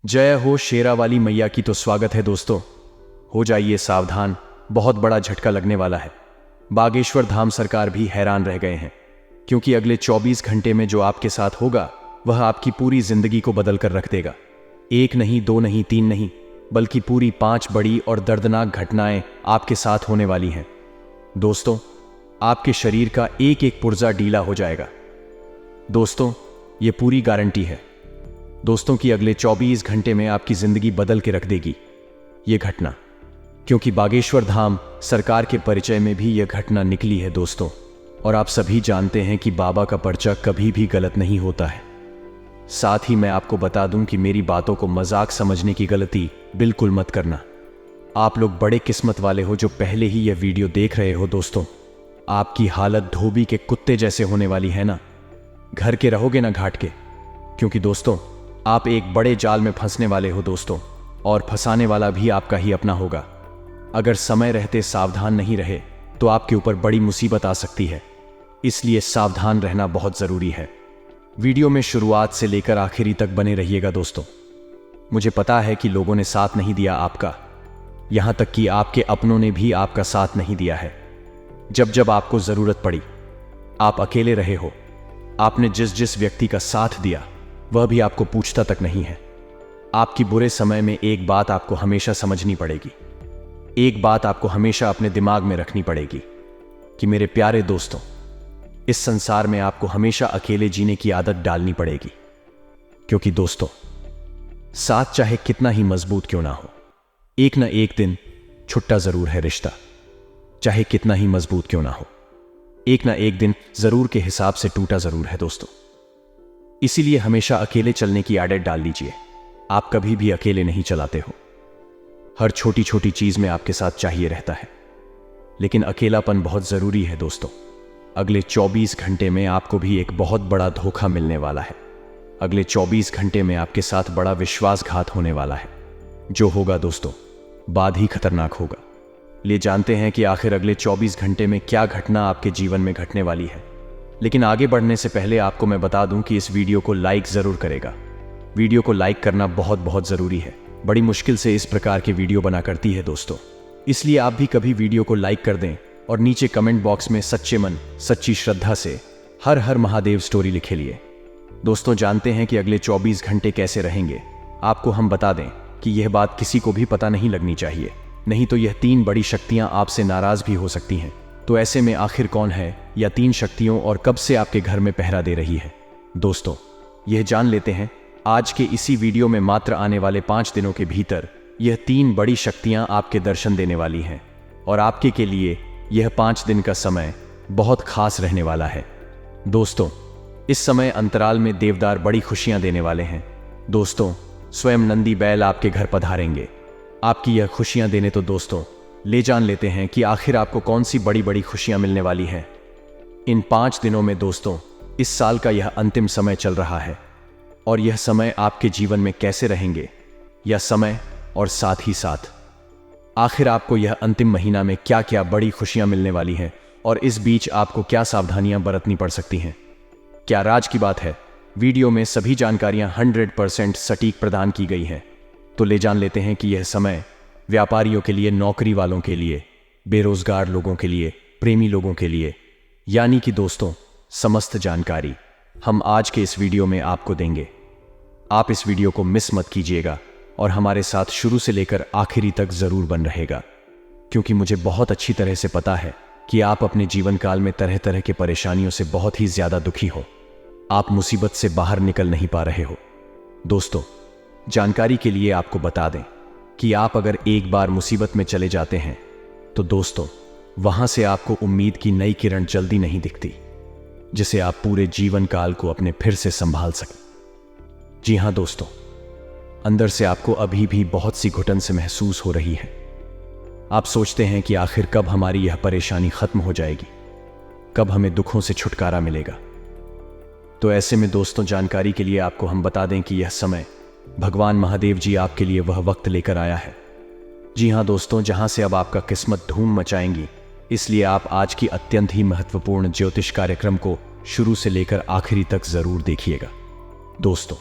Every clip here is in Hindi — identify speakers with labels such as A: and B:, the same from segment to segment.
A: जय हो शेरा वाली मैया की। तो स्वागत है दोस्तों। हो जाइए सावधान, बहुत बड़ा झटका लगने वाला है। बागेश्वर धाम सरकार भी हैरान रह गए हैं, क्योंकि अगले 24 घंटे में जो आपके साथ होगा वह आपकी पूरी जिंदगी को बदल कर रख देगा। एक नहीं, दो नहीं, तीन नहीं, बल्कि पूरी 5 बड़ी और दर्दनाक घटनाएं आपके साथ होने वाली हैं। दोस्तों, आपके शरीर का एक एक पुर्जा ढीला हो जाएगा। दोस्तों, ये पूरी गारंटी है दोस्तों कि अगले 24 घंटे में आपकी जिंदगी बदल के रख देगी ये घटना, क्योंकि बागेश्वर धाम सरकार के परिचय में भी यह घटना निकली है दोस्तों। और आप सभी जानते हैं कि बाबा का पर्चा कभी भी गलत नहीं होता है। साथ ही मैं आपको बता दूं कि मेरी बातों को मजाक समझने की गलती बिल्कुल मत करना। आप लोग बड़े किस्मत वाले हो जो पहले ही यह वीडियो देख रहे हो दोस्तों। आपकी हालत धोबी के कुत्ते जैसे होने वाली है ना, घर के रहोगे ना घाट के, क्योंकि दोस्तों आप एक बड़े जाल में फंसने वाले हो दोस्तों, और फंसाने वाला भी आपका ही अपना होगा। अगर समय रहते सावधान नहीं रहे तो आपके ऊपर बड़ी मुसीबत आ सकती है, इसलिए सावधान रहना बहुत जरूरी है। वीडियो में शुरुआत से लेकर आखिरी तक बने रहिएगा दोस्तों। मुझे पता है कि लोगों ने साथ नहीं दिया आपका, यहां तक कि आपके अपनों ने भी आपका साथ नहीं दिया है। जब जब आपको जरूरत पड़ी आप अकेले रहे हो। आपने जिस जिस व्यक्ति का साथ दिया वह भी आपको पूछता तक नहीं है। आपकी बुरे समय में एक बात आपको हमेशा समझनी पड़ेगी, एक बात आपको हमेशा अपने दिमाग में रखनी पड़ेगी कि मेरे प्यारे दोस्तों, इस संसार में आपको हमेशा अकेले जीने की आदत डालनी पड़ेगी। क्योंकि दोस्तों, साथ चाहे कितना ही मजबूत क्यों ना हो, एक ना एक दिन छुट्टा जरूर है रिश्ता। चाहे कितना ही मजबूत क्यों ना हो, एक ना एक दिन जरूर के हिसाब से टूटा जरूर है दोस्तों। इसीलिए हमेशा अकेले चलने की आदत डाल लीजिए। आप कभी भी अकेले नहीं चलाते हो। हर छोटी छोटी चीज में आपके साथ चाहिए रहता है, लेकिन अकेलापन बहुत जरूरी है दोस्तों। अगले 24 घंटे में आपको भी एक बहुत बड़ा धोखा मिलने वाला है। अगले 24 घंटे में आपके साथ बड़ा विश्वासघात होने वाला है। जो होगा दोस्तों बाद ही खतरनाक होगा। ले जानते हैं कि आखिर अगले 24 घंटे में क्या घटना आपके जीवन में घटने वाली है। लेकिन आगे बढ़ने से पहले आपको मैं बता दूं कि इस वीडियो को लाइक जरूर करेगा। वीडियो को लाइक करना बहुत बहुत जरूरी है। बड़ी मुश्किल से इस प्रकार के वीडियो बना करती है दोस्तों, इसलिए आप भी कभी वीडियो को लाइक कर दें और नीचे कमेंट बॉक्स में सच्चे मन सच्ची श्रद्धा से हर हर महादेव स्टोरी लिखे लिए। दोस्तों, जानते हैं कि अगले 24 घंटे कैसे रहेंगे। आपको हम बता दें कि यह बात किसी को भी पता नहीं लगनी चाहिए, नहीं तो यह 3 बड़ी शक्तियां आपसे नाराज भी हो सकती हैं। तो ऐसे में आखिर कौन है या 3 शक्तियों और कब से आपके घर में पहरा दे रही है दोस्तों, यह जान लेते हैं आज के इसी वीडियो में। मात्र आने वाले 5 दिनों के भीतर यह 3 बड़ी शक्तियां आपके दर्शन देने वाली हैं, और आपके के लिए यह 5 दिन का समय बहुत खास रहने वाला है दोस्तों। इस समय अंतराल में देवदार बड़ी खुशियां देने वाले हैं दोस्तों। स्वयं नंदी बैल आपके घर पधारेंगे आपकी यह खुशियां देने। तो दोस्तों, ले जान लेते हैं कि आखिर आपको कौन सी बड़ी बड़ी खुशियां मिलने वाली हैं इन 5 दिनों में दोस्तों। इस साल का यह अंतिम समय चल रहा है, और यह समय आपके जीवन में कैसे रहेंगे यह समय, और साथ ही साथ आखिर आपको यह अंतिम महीना में क्या क्या बड़ी खुशियां मिलने वाली हैं, और इस बीच आपको क्या सावधानियां बरतनी पड़ सकती हैं। क्या राज की बात है, वीडियो में सभी जानकारियां 100% सटीक प्रदान की गई हैं। तो ले जान लेते हैं कि यह समय व्यापारियों के लिए, नौकरी वालों के लिए, बेरोजगार लोगों के लिए, प्रेमी लोगों के लिए, यानी कि दोस्तों समस्त जानकारी हम आज के इस वीडियो में आपको देंगे। आप इस वीडियो को मिस मत कीजिएगा और हमारे साथ शुरू से लेकर आखिरी तक जरूर बन रहेगा, क्योंकि मुझे बहुत अच्छी तरह से पता है कि आप अपने जीवन काल में तरह तरह के परेशानियों से बहुत ही ज्यादा दुखी हो। आप मुसीबत से बाहर निकल नहीं पा रहे हो दोस्तों। जानकारी के लिए आपको बता दें कि आप अगर एक बार मुसीबत में चले जाते हैं तो दोस्तों वहां से आपको उम्मीद की नई किरण जल्दी नहीं दिखती, जिसे आप पूरे जीवन काल को अपने फिर से संभाल सकें। जी हां दोस्तों, अंदर से आपको अभी भी बहुत सी घुटन से महसूस हो रही है। आप सोचते हैं कि आखिर कब हमारी यह परेशानी खत्म हो जाएगी, कब हमें दुखों से छुटकारा मिलेगा। तो ऐसे में दोस्तों, जानकारी के लिए आपको हम बता दें कि यह समय भगवान महादेव जी आपके लिए वह वक्त लेकर आया है। जी हां दोस्तों, जहां से अब आपका किस्मत धूम मचाएंगी। इसलिए आप आज की अत्यंत ही महत्वपूर्ण ज्योतिष कार्यक्रम को शुरू से लेकर आखिरी तक जरूर देखिएगा दोस्तों।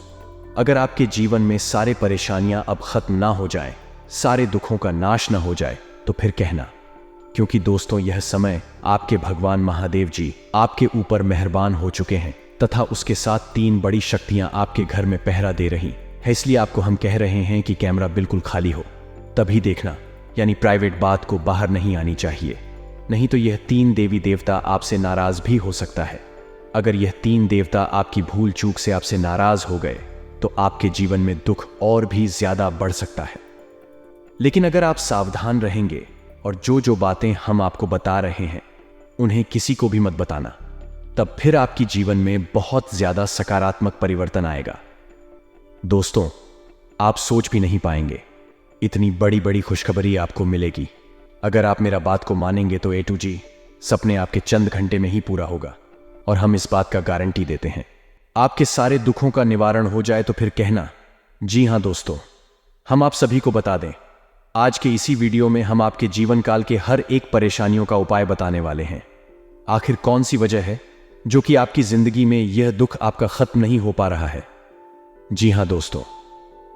A: अगर आपके जीवन में सारे परेशानियां अब खत्म ना हो जाएं, सारे दुखों का नाश ना हो जाए, तो फिर कहना। क्योंकि दोस्तों, यह समय आपके भगवान महादेव जी आपके ऊपर मेहरबान हो चुके हैं तथा उसके साथ 3 बड़ी शक्तियां आपके घर में पहरा दे रही है। इसलिए आपको हम कह रहे हैं कि कैमरा बिल्कुल खाली हो तभी देखना, यानी प्राइवेट बात को बाहर नहीं आनी चाहिए। नहीं तो यह 3 देवी देवता आपसे नाराज भी हो सकता है। अगर यह 3 देवता आपकी भूल चूक से आपसे नाराज हो गए तो आपके जीवन में दुख और भी ज्यादा बढ़ सकता है। लेकिन अगर आप सावधान रहेंगे और जो बातें हम आपको बता रहे हैं उन्हें किसी को भी मत बताना, तब फिर आपकी जीवन में बहुत ज्यादा सकारात्मक परिवर्तन आएगा। दोस्तों, आप सोच भी नहीं पाएंगे इतनी बड़ी बड़ी खुशखबरी आपको मिलेगी। अगर आप मेरा बात को मानेंगे तो A to G सपने आपके चंद घंटे में ही पूरा होगा, और हम इस बात का गारंटी देते हैं। आपके सारे दुखों का निवारण हो जाए तो फिर कहना। जी हां दोस्तों, हम आप सभी को बता दें, आज के इसी वीडियो में हम आपके जीवन काल के हर एक परेशानियों का उपाय बताने वाले हैं। आखिर कौन सी वजह है जो कि आपकी जिंदगी में यह दुख आपका खत्म नहीं हो पा रहा है? जी हां दोस्तों,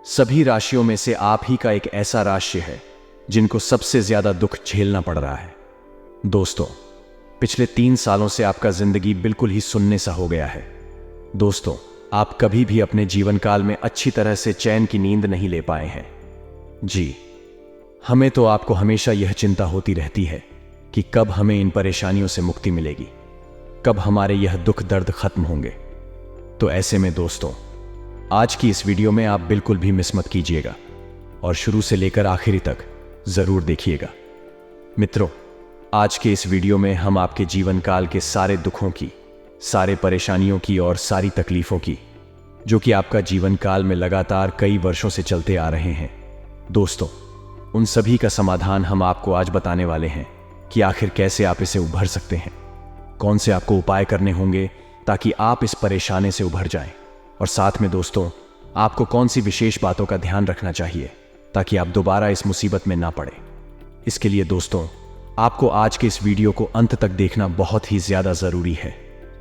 A: सभी राशियों में से आप ही का एक ऐसा राशि है जिनको सबसे ज्यादा दुख झेलना पड़ रहा है। दोस्तों, पिछले 3 सालों से आपका जिंदगी बिल्कुल ही सुन्ने सा हो गया है। दोस्तों, आप कभी भी अपने जीवन काल में अच्छी तरह से चैन की नींद नहीं ले पाए हैं। जी, हमें तो आपको हमेशा यह चिंता होती रहती है कि कब हमें इन परेशानियों से मुक्ति मिलेगी, कब हमारे यह दुख दर्द खत्म होंगे। तो ऐसे में दोस्तों, आज की इस वीडियो में आप बिल्कुल भी मिस मत कीजिएगा और शुरू से लेकर आखिरी तक जरूर देखिएगा। मित्रों, आज के इस वीडियो में हम आपके जीवन काल के सारे दुखों की, सारे परेशानियों की और सारी तकलीफों की, जो कि आपका जीवन काल में लगातार कई वर्षों से चलते आ रहे हैं, दोस्तों, उन सभी का समाधान हम आपको आज बताने वाले हैं कि आखिर कैसे आप इसे उभर सकते हैं, कौन से आपको उपाय करने होंगे ताकि आप इस परेशानी से उभर जाएं, और साथ में दोस्तों, आपको कौन सी विशेष बातों का ध्यान रखना चाहिए ताकि आप दोबारा इस मुसीबत में ना पड़े। इसके लिए दोस्तों, आपको आज के इस वीडियो को अंत तक देखना बहुत ही ज्यादा जरूरी है।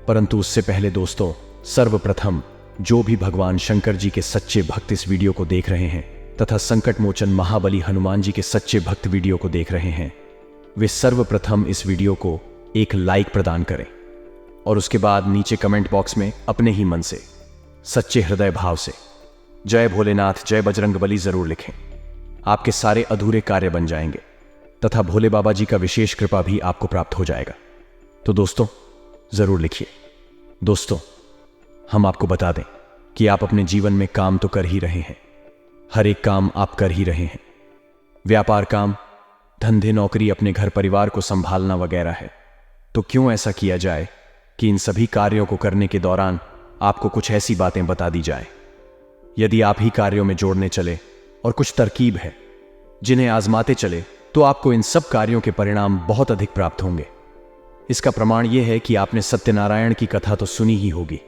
A: परंतु उससे पहले दोस्तों, सर्वप्रथम जो भी भगवान शंकर जी के सच्चे भक्त इस वीडियो को देख रहे हैं तथा संकट मोचन महाबली हनुमान जी के सच्चे भक्त वीडियो को देख रहे हैं, वे सर्वप्रथम इस वीडियो को एक लाइक प्रदान करें और उसके बाद नीचे कमेंट बॉक्स में अपने ही मन से, सच्चे हृदय भाव से जय भोलेनाथ, जय बजरंगबली जरूर लिखें। आपके सारे अधूरे कार्य बन जाएंगे तथा भोले बाबा जी का विशेष कृपा भी आपको प्राप्त हो जाएगा। तो दोस्तों, जरूर लिखिए। दोस्तों, हम आपको बता दें कि आप अपने जीवन में काम तो कर ही रहे हैं, हर एक काम आप कर ही रहे हैं। व्यापार, काम, धंधे, नौकरी, अपने घर परिवार को संभालना वगैरह है। तो क्यों ऐसा किया जाए कि इन सभी कार्यों को करने के दौरान आपको कुछ ऐसी बातें बता दी जाए। यदि आप ही कार्यों में जोड़ने चले और कुछ तरकीब है जिन्हें आजमाते चले तो आपको इन सब कार्यों के परिणाम बहुत अधिक प्राप्त होंगे। इसका प्रमाण यह है कि आपने सत्यनारायण की कथा तो सुनी ही होगी।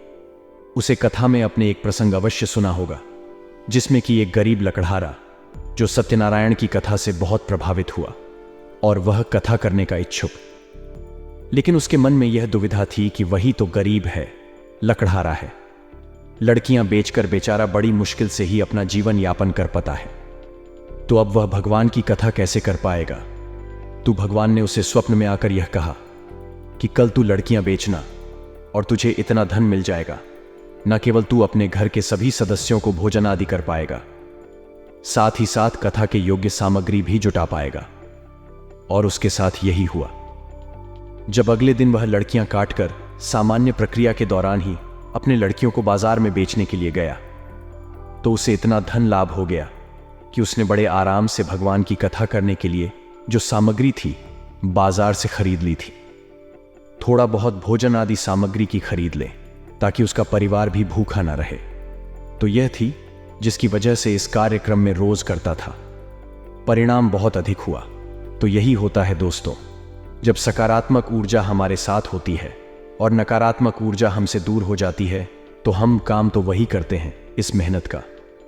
A: उसे कथा में अपने एक प्रसंग अवश्य सुना होगा जिसमें कि एक गरीब लकड़हारा जो सत्यनारायण की कथा से बहुत प्रभावित हुआ और वह कथा करने का इच्छुक, लेकिन उसके मन में यह दुविधा थी कि वही तो गरीब है, लकड़हारा है, लड़कियां बेचकर बेचारा बड़ी मुश्किल से ही अपना जीवन यापन कर पाता है, तो अब वह भगवान की कथा कैसे कर पाएगा। तो भगवान ने उसे स्वप्न में आकर यह कहा कि कल तू लड़कियां बेचना और तुझे इतना धन मिल जाएगा, न केवल तू अपने घर के सभी सदस्यों को भोजन आदि कर पाएगा, साथ ही साथ कथा के योग्य सामग्री भी जुटा पाएगा। और उसके साथ यही हुआ। जब अगले दिन वह लड़कियां काटकर सामान्य प्रक्रिया के दौरान ही अपने लड़कियों को बाजार में बेचने के लिए गया, तो उसे इतना धन लाभ हो गया कि उसने बड़े आराम से भगवान की कथा करने के लिए जो सामग्री थी बाजार से खरीद ली थी। थोड़ा बहुत भोजन आदि सामग्री की खरीद ले ताकि उसका परिवार भी भूखा ना रहे। तो यह थी जिसकी वजह से इस कार्यक्रम में रोज करता था। परिणाम बहुत अधिक हुआ। तो यही होता है दोस्तों, जब सकारात्मक ऊर्जा हमारे साथ होती है और नकारात्मक ऊर्जा हमसे दूर हो जाती है तो हम काम तो वही करते हैं, इस मेहनत का,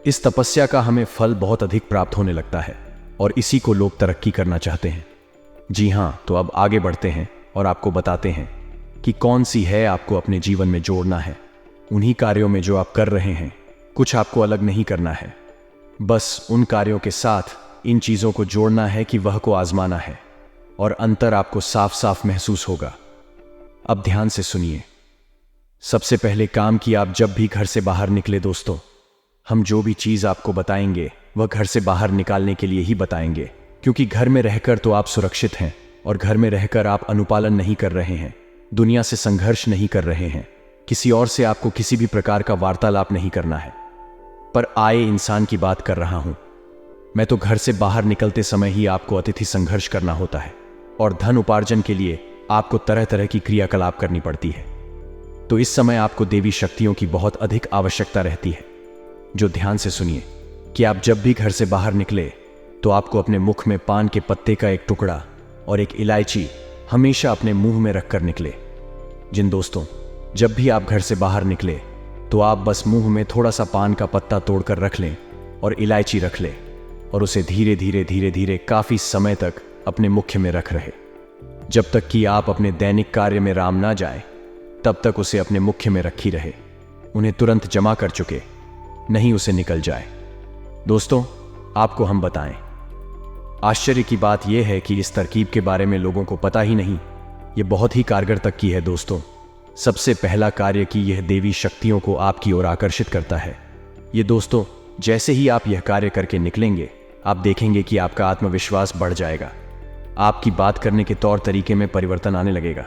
A: इस तपस्या का हमें फल बहुत अधिक प्राप्त होने लगता है और इसी को लोग तरक्की करना चाहते हैं। जी हां, तो अब आगे बढ़ते हैं और आपको बताते हैं कि कौन सी है आपको अपने जीवन में जोड़ना है। उन्हीं कार्यों में जो आप कर रहे हैं कुछ आपको अलग नहीं करना है, बस उन कार्यों के साथ इन चीज़ों को जोड़ना है कि वह को आजमाना है और अंतर आपको साफ साफ महसूस होगा। अब ध्यान से सुनिए। सबसे पहले काम कि आप जब भी घर से बाहर निकले दोस्तों, हम जो भी चीज़ आपको बताएंगे वह घर से बाहर निकालने के लिए ही बताएंगे, क्योंकि घर में रहकर तो आप सुरक्षित हैं और घर में रहकर आप अनुपालन नहीं कर रहे हैं, दुनिया से संघर्ष नहीं कर रहे हैं, किसी और से आपको किसी भी प्रकार का वार्तालाप नहीं करना है। पर आए इंसान की बात कर रहा हूं मैं, तो घर से बाहर निकलते समय ही आपको अतिथि संघर्ष करना होता है और धन उपार्जन के लिए आपको तरह तरह की क्रियाकलाप करनी पड़ती है। तो इस समय आपको देवी शक्तियों की बहुत अधिक आवश्यकता रहती है। जो ध्यान से सुनिए कि आप जब भी घर से बाहर निकले तो आपको अपने मुख में पान के पत्ते का एक टुकड़ा और एक इलायची हमेशा अपने मुंह में रखकर निकले। जिन दोस्तों जब भी आप घर से बाहर निकले तो आप बस मुंह में थोड़ा सा पान का पत्ता तोड़कर रख लें और इलायची रख लें और उसे धीरे धीरे धीरे धीरे काफी समय तक अपने मुख्य में रख रहे, जब तक कि आप अपने दैनिक कार्य में राम ना जाए तब तक उसे अपने मुख्य में रखी रहे। उन्हें तुरंत जमा कर चुके, नहीं उसे निकल जाए। दोस्तों आपको हम बताएं, आश्चर्य की बात यह है कि इस तरकीब के बारे में लोगों को पता ही नहीं। यह बहुत ही कारगर तक की है दोस्तों। सबसे पहला कार्य कि यह देवी शक्तियों को आपकी ओर आकर्षित करता है। ये दोस्तों जैसे ही आप यह कार्य करके निकलेंगे आप देखेंगे कि आपका आत्मविश्वास बढ़ जाएगा, आपकी बात करने के तौर तरीके में परिवर्तन आने लगेगा,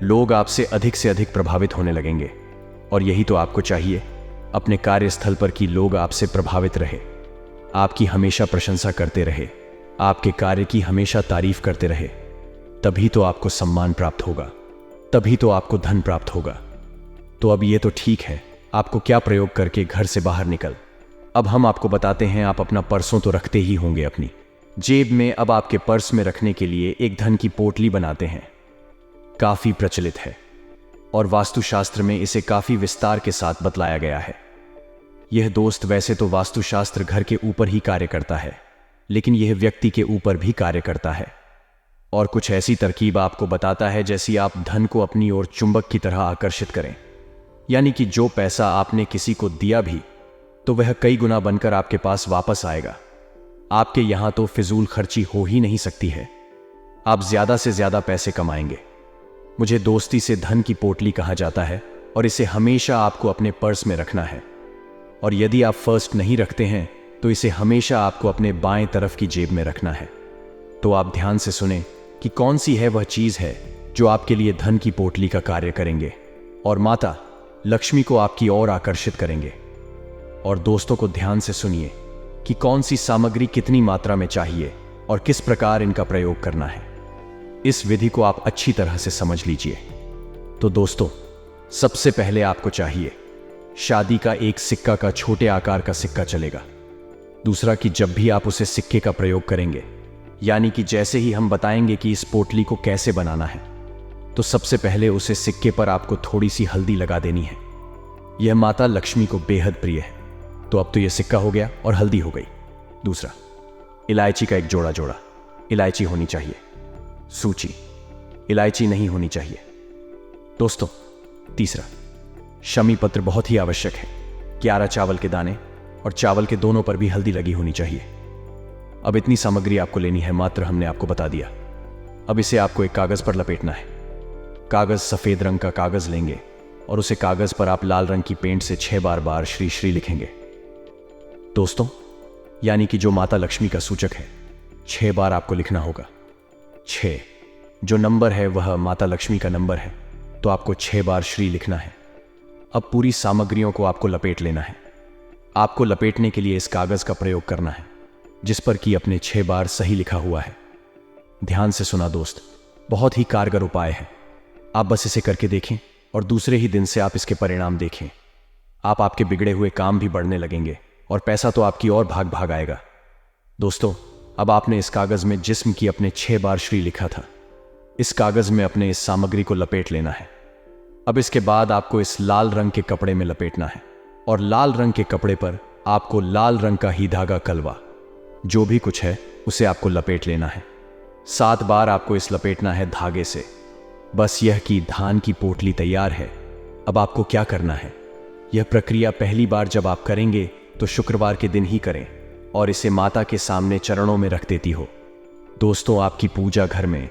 A: लोग आपसे अधिक से अधिक प्रभावित होने लगेंगे। और यही तो आपको चाहिए अपने कार्यस्थल पर कि लोग आपसे प्रभावित रहे, आपकी हमेशा प्रशंसा करते रहे, आपके कार्य की हमेशा तारीफ करते रहे। तभी तो आपको सम्मान प्राप्त होगा, तभी तो आपको धन प्राप्त होगा। तो अब ये तो ठीक है आपको क्या प्रयोग करके घर से बाहर निकल। अब हम आपको बताते हैं। आप अपना पर्सों तो रखते ही होंगे अपनी जेब में। अब आपके पर्स में रखने के लिए एक धन की पोटली बनाते हैं। काफी प्रचलित है और वास्तुशास्त्र में इसे काफी विस्तार के साथ बतलाया गया है। यह दोस्त वैसे तो वास्तुशास्त्र घर के ऊपर ही कार्य करता है, लेकिन यह व्यक्ति के ऊपर भी कार्य करता है और कुछ ऐसी तरकीब आपको बताता है जैसी आप धन को अपनी ओर चुंबक की तरह आकर्षित करें। यानी कि जो पैसा आपने किसी को दिया भी तो वह कई गुना बनकर आपके पास वापस आएगा। आपके यहां तो फिजूल खर्ची हो ही नहीं सकती है, आप ज्यादा से ज्यादा पैसे कमाएंगे। मुझे दोस्ती से धन की पोटली कहा जाता है और इसे हमेशा आपको अपने पर्स में रखना है। और यदि आप फर्स्ट नहीं रखते हैं तो इसे हमेशा आपको अपने बाएं तरफ की जेब में रखना है। तो आप ध्यान से सुने कि कौन सी है वह चीज है जो आपके लिए धन की पोटली का कार्य करेंगे और माता लक्ष्मी को आपकी ओर आकर्षित करेंगे। और दोस्तों को ध्यान से सुनिए कि कौन सी सामग्री कितनी मात्रा में चाहिए और किस प्रकार इनका प्रयोग करना है। इस विधि को आप अच्छी तरह से समझ लीजिए। तो दोस्तों सबसे पहले आपको चाहिए शादी का एक सिक्का का छोटे आकार का सिक्का चलेगा। दूसरा कि जब भी आप उसे सिक्के का प्रयोग करेंगे, यानी कि जैसे ही हम बताएंगे कि इस पोटली को कैसे बनाना है, तो सबसे पहले उसे सिक्के पर आपको थोड़ी सी हल्दी लगा देनी है। यह माता लक्ष्मी को बेहद प्रिय है। तो अब तो यह सिक्का हो गया और हल्दी हो गई। दूसरा इलायची का एक जोड़ा इलायची होनी चाहिए, सूची इलायची नहीं होनी चाहिए। दोस्तों तीसरा शमी पत्र बहुत ही आवश्यक है। 11 चावल के दाने और चावल के दोनों पर भी हल्दी लगी होनी चाहिए। अब इतनी सामग्री आपको लेनी है, मात्र हमने आपको बता दिया। अब इसे आपको एक कागज पर लपेटना है। कागज सफेद रंग का कागज लेंगे और उसे कागज पर आप लाल रंग की पेंट से 6 बार श्री श्री लिखेंगे। दोस्तों यानी कि जो माता लक्ष्मी का सूचक है 6 बार आपको लिखना होगा। 6 जो नंबर है वह माता लक्ष्मी का नंबर है, तो आपको 6 बार श्री लिखना है। अब पूरी सामग्रियों को आपको लपेट लेना है। आपको लपेटने के लिए इस कागज का प्रयोग करना है जिस पर कि अपने 6 बार सही लिखा हुआ है। ध्यान से सुना दोस्त, बहुत ही कारगर उपाय है। आप बस इसे करके देखें और दूसरे ही दिन से आप इसके परिणाम देखें। आपके बिगड़े हुए काम भी बढ़ने लगेंगे और पैसा तो आपकी ओर भाग भाग आएगा। दोस्तों अब आपने इस कागज में जिस्म की अपने 6 बार श्री लिखा था, इस कागज में अपने इस सामग्री को लपेट लेना है। अब इसके बाद आपको इस लाल रंग के कपड़े में लपेटना है और लाल रंग के कपड़े पर आपको लाल रंग का ही धागा, कलवा, जो भी कुछ है उसे आपको लपेट लेना है। 7 बार आपको इस लपेटना है धागे से। बस यह कि धान की पोटली तैयार है। अब आपको क्या करना है, यह प्रक्रिया पहली बार जब आप करेंगे तो शुक्रवार के दिन ही करें और इसे माता के सामने चरणों में रख देती हो। दोस्तों, आपकी पूजा घर में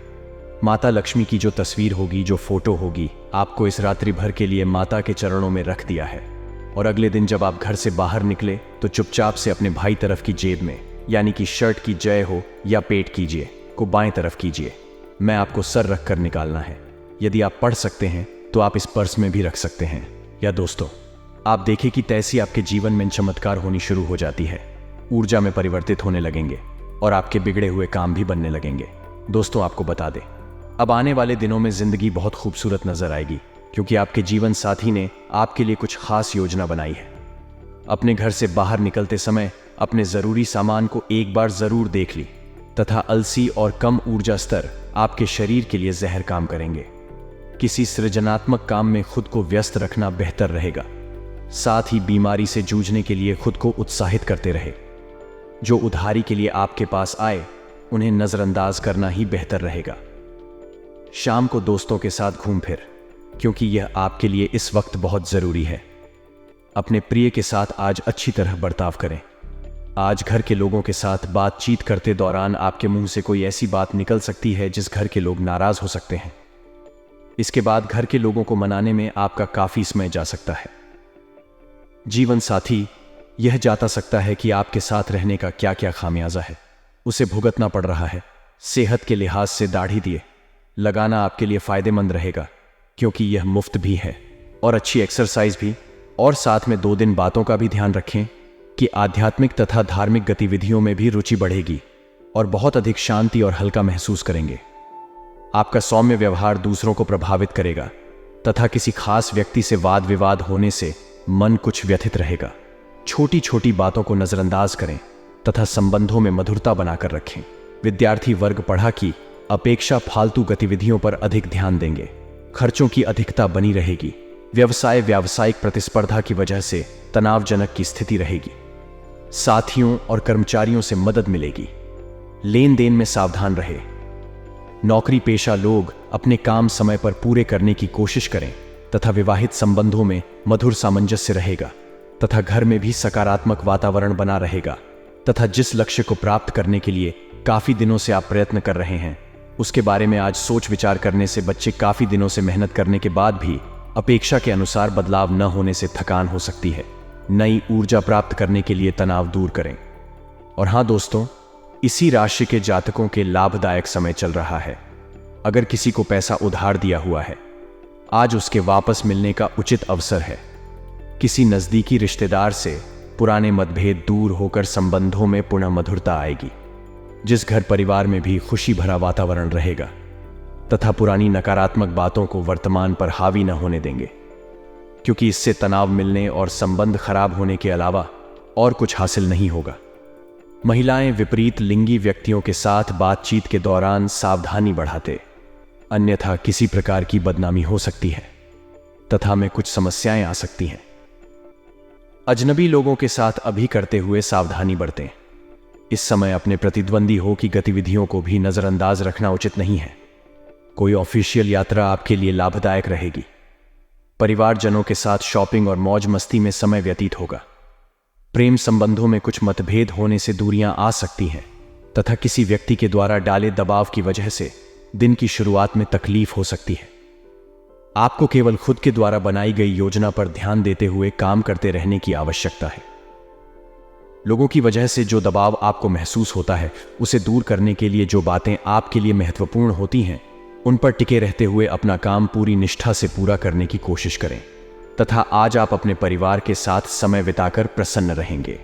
A: माता लक्ष्मी की जो तस्वीर होगी, जो फोटो होगी, आपको इस रात्रि भर के लिए माता के चरणों में रख दिया है। और अगले दिन जब आप घर से बाहर निकले तो चुपचाप से अपने भाई तरफ की जेब में, यानी कि शर्ट की जय हो या पेट कीजिए, को बाएं तरफ कीजिए। मैं आपको सर रख कर निकालना है। यदि आप पढ़ सकते हैं तो आप इस पर्स में भी रख सकते हैं। या दोस्तों, आप देखें कि तैसी आपके जीवन में चमत्कार होनी शुरू हो जाती है, ऊर्जा में परिवर्तित होने लगेंगे और आपके बिगड़े हुए काम भी बनने लगेंगे। दोस्तों, आपको बता दें, अब आने वाले दिनों में जिंदगी बहुत खूबसूरत नजर आएगी, क्योंकि आपके जीवन साथी ने आपके लिए कुछ खास योजना बनाई है। अपने घर से बाहर निकलते समय अपने जरूरी सामान को एक बार जरूर देख ली, तथा अलसी और कम ऊर्जा स्तर आपके शरीर के लिए जहर काम करेंगे। किसी सृजनात्मक काम में खुद को व्यस्त रखना बेहतर रहेगा। साथ ही बीमारी से जूझने के लिए खुद को उत्साहित करते रहे। जो उधारी के लिए आपके पास आए उन्हें नजरअंदाज करना ही बेहतर रहेगा। शाम को दोस्तों के साथ घूम फिर, क्योंकि यह आपके लिए इस वक्त बहुत जरूरी है। अपने प्रिय के साथ आज अच्छी तरह बर्ताव करें। आज घर के लोगों के साथ बातचीत करते दौरान आपके मुंह से कोई ऐसी बात निकल सकती है जिस घर के लोग नाराज हो सकते हैं। इसके बाद घर के लोगों को मनाने में आपका काफी समय जा सकता है। जीवन साथी यह जाता सकता है कि आपके साथ रहने का क्या क्या खामियाजा है, उसे भुगतना पड़ रहा है। सेहत के लिहाज से दाढ़ी दिए लगाना आपके लिए फायदेमंद रहेगा, क्योंकि यह मुफ्त भी है और अच्छी एक्सरसाइज भी। और साथ में 2 दिन बातों का भी ध्यान रखें कि आध्यात्मिक तथा धार्मिक गतिविधियों में भी रुचि बढ़ेगी और बहुत अधिक शांति और हल्का महसूस करेंगे। आपका सौम्य व्यवहार दूसरों को प्रभावित करेगा तथा किसी खास व्यक्ति से वाद विवाद होने से मन कुछ व्यथित रहेगा। छोटी छोटी बातों को नजरअंदाज करें तथा संबंधों में मधुरता बनाकर रखें। विद्यार्थी वर्ग पढ़ा की अपेक्षा फालतू गतिविधियों पर अधिक ध्यान देंगे। खर्चों की अधिकता बनी रहेगी। व्यावसायिक प्रतिस्पर्धा की वजह से तनावजनक की स्थिति रहेगी। साथियों और कर्मचारियों से मदद मिलेगी। लेन देन में सावधान रहे। नौकरी पेशा लोग अपने काम समय पर पूरे करने की कोशिश करें तथा विवाहित संबंधों में मधुर सामंजस्य रहेगा तथा घर में भी सकारात्मक वातावरण बना रहेगा तथा जिस लक्ष्य को प्राप्त करने के लिए काफी दिनों से आप प्रयत्न कर रहे हैं उसके बारे में आज सोच विचार करने से बच्चे काफी दिनों से मेहनत करने के बाद भी अपेक्षा के अनुसार बदलाव न होने से थकान हो सकती है। नई ऊर्जा प्राप्त करने के लिए तनाव दूर करें। और हाँ दोस्तों, इसी राशि के जातकों के लाभदायक समय चल रहा है। अगर किसी को पैसा उधार दिया हुआ है, आज उसके वापस मिलने का उचित अवसर है। किसी नजदीकी रिश्तेदार से पुराने मतभेद दूर होकर संबंधों में पुनः मधुरता आएगी। जिस घर परिवार में भी खुशी भरा वातावरण रहेगा तथा पुरानी नकारात्मक बातों को वर्तमान पर हावी न होने देंगे, क्योंकि इससे तनाव मिलने और संबंध खराब होने के अलावा और कुछ हासिल नहीं होगा। महिलाएं विपरीत लिंगी व्यक्तियों के साथ बातचीत के दौरान सावधानी बढ़ाते, अन्यथा किसी प्रकार की बदनामी हो सकती है तथा में कुछ समस्याएं आ सकती हैं। अजनबी लोगों के साथ अभी करते हुए सावधानी बरतें। इस समय अपने प्रतिद्वंदी हो की गतिविधियों को भी नजरअंदाज रखना उचित नहीं है। कोई ऑफिशियल यात्रा आपके लिए लाभदायक रहेगी। परिवारजनों के साथ शॉपिंग और मौज मस्ती में समय व्यतीत होगा। प्रेम संबंधों में कुछ मतभेद होने से दूरियां आ सकती हैं तथा किसी व्यक्ति के द्वारा डाले दबाव की वजह से दिन की शुरुआत में तकलीफ हो सकती है। आपको केवल खुद के द्वारा बनाई गई योजना पर ध्यान देते हुए काम करते रहने की आवश्यकता है। लोगों की वजह से जो दबाव आपको महसूस होता है उसे दूर करने के लिए जो बातें आपके लिए महत्वपूर्ण होती हैं उन पर टिके रहते हुए अपना काम पूरी निष्ठा से पूरा करने की कोशिश करें तथा आज आप अपने परिवार के साथ समय बिताकर प्रसन्न रहेंगे।